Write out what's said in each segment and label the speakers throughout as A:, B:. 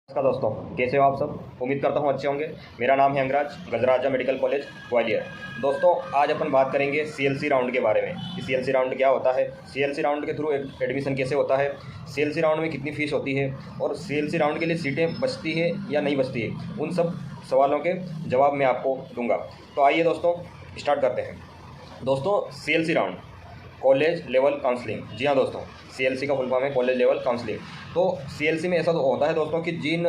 A: नमस्कार दोस्तों, कैसे हो आप सब। उम्मीद करता हूँ अच्छे होंगे। मेरा नाम है अंगराज, गजराजा मेडिकल कॉलेज ग्वालियर। दोस्तों, आज अपन बात करेंगे सीएलसी राउंड के बारे में कि सीएलसी राउंड क्या होता है, सीएलसी राउंड के थ्रू एडमिशन कैसे होता है, सीएलसी राउंड में कितनी फ़ीस होती है और सीएलसी राउंड के लिए सीटें बचती है या नहीं बचती है, उन सब सवालों के जवाब मैं आपको दूंगा। तो आइए दोस्तों, स्टार्ट करते हैं। दोस्तों, CLC round college level counselling. जी हाँ दोस्तों, सीएलसी का फुल फॉर्म है कॉलेज लेवल काउंसलिंग। तो सीएलसी में ऐसा तो होता है दोस्तों कि जिन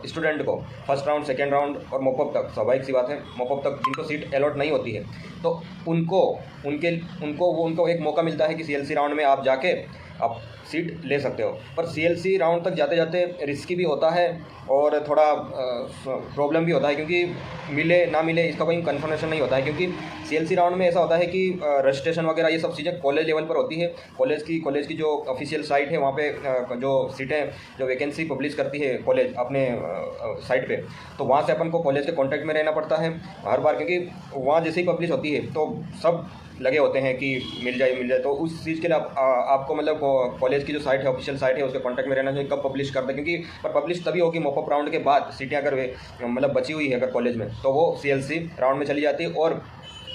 A: स्टूडेंट को फर्स्ट राउंड, सेकेंड राउंड और मॉपअप तक, स्वाभाविक सी बात है, मॉपअप तक जिनको सीट अलॉट नहीं होती है, तो उनको एक मौका मिलता है कि सीएलसी राउंड में आप जाके आप सीट ले सकते हो। पर सीएलसी राउंड तक जाते जाते रिस्की भी होता है और थोड़ा प्रॉब्लम भी होता है, क्योंकि मिले ना मिले इसका कोई कन्फर्मेशन नहीं होता है। क्योंकि सीएलसी राउंड में ऐसा होता है कि रजिस्ट्रेशन वगैरह ये सब चीज़ें कॉलेज लेवल पर होती है। कॉलेज की जो ऑफिशियल साइट है वहाँ पे जो सीटें, जो वैकेंसी पब्लिश करती है कॉलेज अपने साइट पे, तो वहाँ से अपन को कॉलेज के कॉन्टैक्ट में रहना पड़ता है हर बार, क्योंकि वहाँ जैसे ही पब्लिश होती है तो सब लगे होते हैं कि मिल जाए। तो उस चीज़ के लिए आपको मतलब कॉलेज की जो साइट है, ऑफिशियल साइट है, उसके कॉन्टैक्ट में रहना चाहिए कब पब्लिश कर दे। क्योंकि पर पब्लिश तभी होगी मॉपअप राउंड के बाद, सीटें अगर मतलब बची हुई है अगर कॉलेज में, तो वो सीएलसी राउंड में चली जाती है। और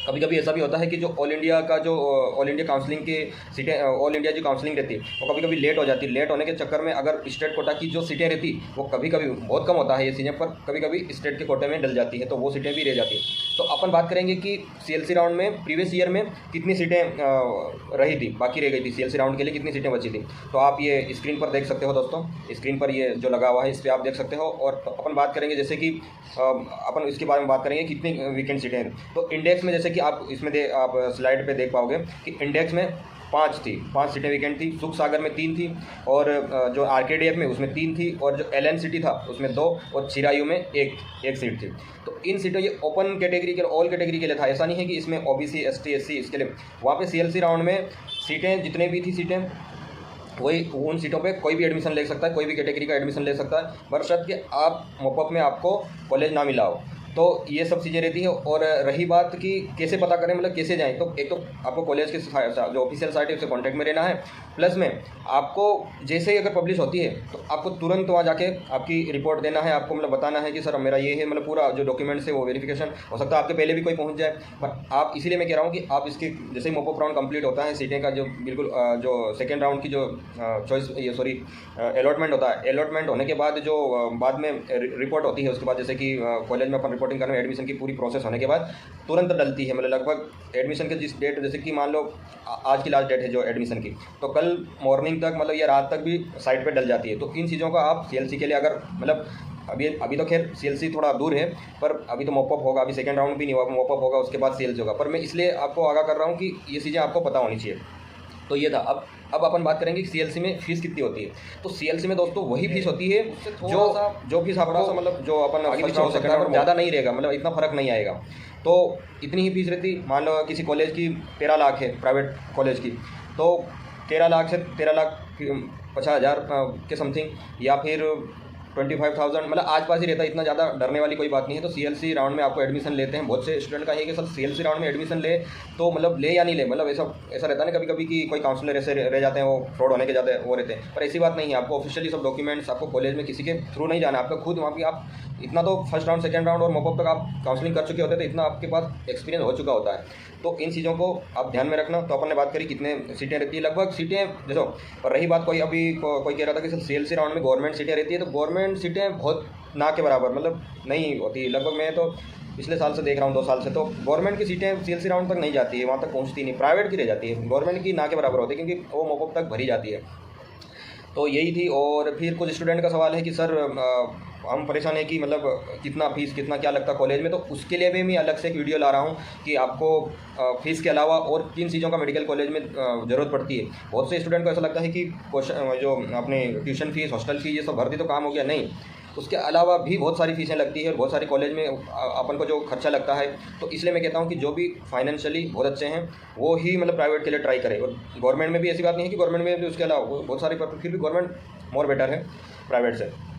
A: कभी कभी ऐसा भी होता है कि जो ऑल इंडिया काउंसलिंग की सीटें, ऑल इंडिया जो काउंसलिंग रहती है वो कभी कभी लेट हो जाती है। लेट होने के चक्कर में अगर स्टेट कोटा की जो सीटें रहती वो कभी कभी, बहुत कम होता है ये सीटें, पर कभी कभी स्टेट के कोटे में डल जाती है, तो वो सीटें भी रह जाती है। तो अपन बात करेंगे कि सीएलसी राउंड में प्रीवियस ईयर में कितनी सीटें रही थी, बाकी रह गई थी, सीएलसी राउंड के लिए कितनी सीटें बची थी। तो आप ये स्क्रीन पर देख सकते हो दोस्तों, स्क्रीन पर ये जो लगा हुआ है इस पर आप देख सकते हो। और अपन बात करेंगे जैसे कि अपन इसके बारे में बात करेंगे कितनी वीकेंड सीटें हैं। तो इंडेक्स में जैसे कि आप इसमें आप स्लाइड पे देख पाओगे कि इंडेक्स में 5 सीटें वीकेंड थी, सुख सागर में 3 थी, और जो आरकेडीएफ में उसमें 3 थी, और जो एलएन सिटी था उसमें 2, और चिरायू में एक सीट थी। तो इन सीटों, ये ओपन कैटेगरी के, ऑल कैटेगरी के लिए था, ऐसा नहीं है कि इसमें ओबीसी, एसटी, एससी इसके लिए। वहाँ पे सीएलसी राउंड में सीटें जितने भी थी सीटें, वही उन सीटों पे कोई भी एडमिशन ले सकता है, कोई भी कैटेगरी का एडमिशन ले सकता है, बशर्ते कि आप मॉपअप में आपको कॉलेज ना मिला हो। तो ये सब चीज़ें रहती है। और रही बात कि कैसे पता करें, मतलब कैसे जाएं, तो एक तो आपको कॉलेज के जो ऑफिशियल साइट है उससे कॉन्टैक्ट में रहना है, प्लस में आपको जैसे ही अगर पब्लिश होती है तो आपको तुरंत वहाँ जाके आपकी रिपोर्ट देना है, आपको मतलब बताना है कि सर मेरा ये है, मतलब पूरा जो डॉक्यूमेंट्स है वो वेरिफिकेशन हो सकता है आपके पहले भी कोई पहुँच जाए। पर आप इसीलिए मैं कह रहा हूँ कि आप इसके जैसे ही मॉपअप राउंड कंप्लीट होता है, सीटें का जो बिल्कुल जो सेकेंड राउंड की जो अलॉटमेंट होता है, अलॉटमेंट होने के बाद जो बाद में रिपोर्ट होती है, उसके बाद जैसे कि कॉलेज में अपन रिपोर्टिंग करने में एडमिशन की पूरी प्रोसेस होने के बाद तुरंत डलती है, मतलब लगभग एडमिशन के जिस डेट, जैसे कि मान लो आज की लास्ट डेट है जो एडमिशन की, तो कल मॉर्निंग तक मतलब या रात तक भी साइट पे डल जाती है। तो इन चीज़ों का आप सीएलसी के लिए अगर मतलब अभी तो खैर सीएलसी थोड़ा दूर है, पर अभी तो मॉपअप होगा, अभी सेकेंड राउंड भी नहीं हुआ, मॉपअप होगा उसके बाद सीएलसी होगा। पर मैं इसलिए आपको आगाह कर रहा हूँ कि ये चीज़ें आपको पता होनी चाहिए। तो ये था। अब अपन बात करेंगे कि सीएलसी में फीस कितनी होती है। तो सीएलसी में दोस्तों वही फीस होती है जो फीस आपको मतलब जो अपन आगे पीछे हो सकता है, पर ज़्यादा नहीं रहेगा, मतलब इतना फर्क नहीं आएगा। तो इतनी ही फीस रहती। मान लो किसी कॉलेज की 13 लाख है, प्राइवेट कॉलेज की, तो 13 लाख से 13,50,000 के समथिंग, या फिर 25,000, मतलब आस पास ही रहता है, इतना ज़्यादा डरने वाली कोई बात नहीं है। तो सीएलसी राउंड में आपको एडमिशन लेते हैं, बहुत से स्टूडेंट का है कि सर सीएलसी राउंड में एडमिशन ले, तो मतलब ले या नहीं ले, मतलब ऐसा रहता है ना कभी कभी कि कोई काउंसलर ऐसे रह जाते हैं, वो फ्रॉड होने के जाते हैं, वो रहते हैं। पर ऐसी बात नहीं है, आपको ऑफिशियली सब डॉक्यूमेंट्स, आपको कॉलेज में किसी के थ्रू नहीं जाना है, आपका खुद वहाँ की आप इतना तो फर्स्ट राउंड, सेकेंड राउंड और मॉपअप तक आप काउंसलिंग कर चुके होते हैं, तो इतना आपके पास एक्सपीरियंस हो चुका होता है। तो इन चीज़ों को आप ध्यान में रखना। तो अपन ने बात करी कितने सीटें रहती है, लगभग सीटें देखो। पर रही बात, कोई कह रहा था कि सर सीएलसी राउंड में गवर्नमेंट सीटें रहती है, तो गवर्नमेंट सीटें बहुत ना के बराबर मतलब नहीं होती। लगभग मैं तो पिछले साल से देख रहा हूँ, 2 साल से, तो गवर्नमेंट की सीटें सीएलसी राउंड तक नहीं जाती है, वहाँ तक पहुँचती नहीं, प्राइवेट की रह जाती है, गवर्नमेंट की ना के बराबर होती है, क्योंकि वो मॉपअप तक भरी जाती है। तो यही थी। और फिर कुछ स्टूडेंट का सवाल है कि सर हम परेशान है कि मतलब कितना फीस, कितना क्या लगता है कॉलेज में, तो उसके लिए भी मैं अलग से एक वीडियो ला रहा हूँ कि आपको फ़ीस के अलावा और किन चीज़ों का मेडिकल कॉलेज में ज़रूरत पड़ती है। बहुत से स्टूडेंट को ऐसा लगता है कि जो अपने ट्यूशन फीस, हॉस्टल फीस ये सब भर दी तो काम हो गया, नहीं, उसके अलावा भी बहुत सारी फ़ीसें लगती है और बहुत सारी कॉलेज में अपन को जो खर्चा लगता है। तो इसलिए मैं कहता हूँ कि जो भी फाइनेंशियली बहुत अच्छे हैं वो ही मतलब प्राइवेट के लिए ट्राई करें। और गवर्नमेंट में भी ऐसी बात नहीं है कि गवर्नमेंट में भी उसके अलावा बहुत सारी, फिर भी गवर्नमेंट मोर बेटर है प्राइवेट से।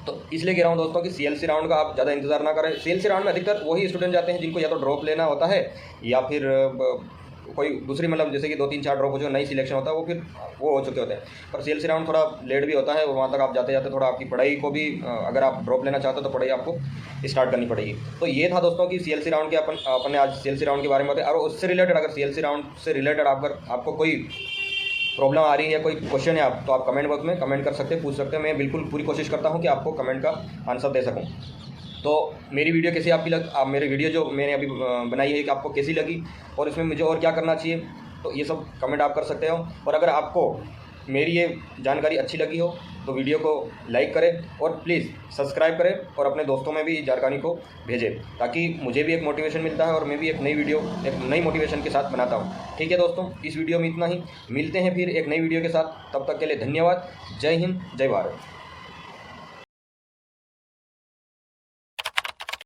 A: तो इसलिए कह रहा हूँ दोस्तों कि सीएलसी राउंड का आप ज़्यादा इंतजार ना करें। सीएलसी राउंड में अधिकतर वही स्टूडेंट जाते हैं जिनको या तो ड्रॉप लेना होता है या फिर कोई दूसरी मतलब जैसे कि 2-3-4 ड्रॉप हो जो नई सिलेक्शन होता है वो फिर वो हो चुके होते हैं। पर सीएलसी राउंड थोड़ा लेट भी होता है, वहाँ तक आप जाते जाते थोड़ा आपकी पढ़ाई को भी अगर आप ड्रॉप लेना चाहते हो तो पढ़ाई आपको स्टार्ट करनी पड़ेगी। तो ये था दोस्तों कि सीएलसी राउंड के अपन ने आज सीएलसी राउंड के बारे में बताया। और उससे रिलेटेड अगर सीएलसी राउंड से रिलेटेड आपको कोई प्रॉब्लम आ रही है, कोई क्वेश्चन है आप, तो आप कमेंट बॉक्स में कमेंट कर सकते हैं, पूछ सकते हैं। मैं बिल्कुल पूरी कोशिश करता हूँ कि आपको कमेंट का आंसर दे सकूँ। तो मेरी वीडियो कैसी आपकी आप मेरी वीडियो जो मैंने अभी बनाई है कि आपको कैसी लगी और इसमें मुझे और क्या करना चाहिए, तो ये सब कमेंट आप कर सकते हो। और अगर आपको मेरी ये जानकारी अच्छी लगी हो तो वीडियो को लाइक करें और प्लीज़ सब्सक्राइब करें और अपने दोस्तों में भी जानकारी को भेजें, ताकि मुझे भी एक मोटिवेशन मिलता है और मैं भी एक नई वीडियो एक नई मोटिवेशन के साथ बनाता हूँ। ठीक है दोस्तों, इस वीडियो में इतना ही। मिलते हैं फिर एक नई वीडियो के साथ, तब तक के लिए धन्यवाद। जय हिंद, जय भारत।